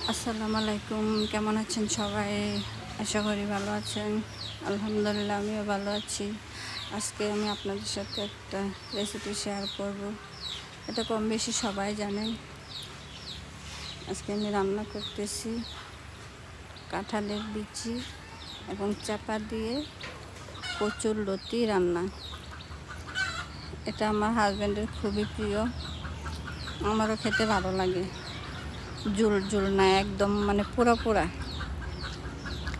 আসসালামু আলাইকুম, কেমন আছেন সবাই? আশা করি ভালো আছেন। আলহামদুলিল্লাহ আমিও ভালো আছি। আজকে আমি আপনাদের সাথে একটা রেসিপি শেয়ার করব। এটা কম বেশি সবাই জানেন। আজকে আমি রান্না করতেছি কাঁঠালের বিচি এবং চাপা দিয়ে কচুর লতি রান্না। এটা আমার হাজব্যান্ডের খুবই প্রিয়, আমারও খেতে ভালো লাগে। ঝুল ঝুল না, একদম মানে পুরা পুরা,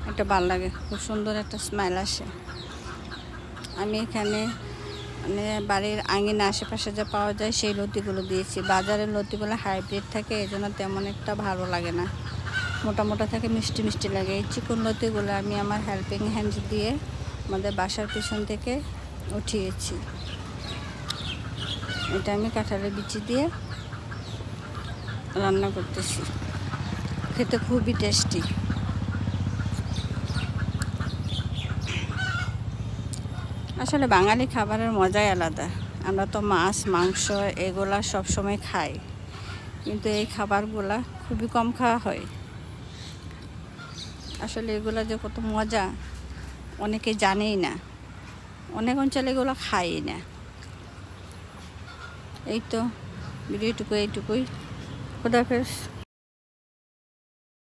এটা ভালো লাগে, খুব সুন্দর একটা স্মেল আসে। আমি এখানে মানে বাড়ির আঙিনা আশেপাশে যা পাওয়া যায় সেই লতিগুলো দিয়েছি। বাজারের লতিগুলো হাইব্রিড থাকে, এই জন্য তেমন একটা ভালো লাগে না, মোটা মোটা থাকে, মিষ্টি মিষ্টি লাগে। এই চিকন লতিগুলো আমি আমার হেল্পিং হ্যান্ড দিয়ে আমাদের বাসার পিছন থেকে উঠিয়েছি। এটা আমি কাঁঠালের বিচি দিয়ে রান্না করতেছি, খেতে খুবই টেস্টি। আসলে বাঙালি খাবারের মজাই আলাদা। আমরা তো মাছ মাংস এগুলা সবসময় খাই, কিন্তু এই খাবারগুলা খুবই কম খাওয়া হয়। আসলে এগুলা যে কত মজা অনেকে জানেই না, অনেক অঞ্চলে এগুলো খাই না। এই তো ভিডিওটুকু এইটুকুই। খুদাহাফেজ।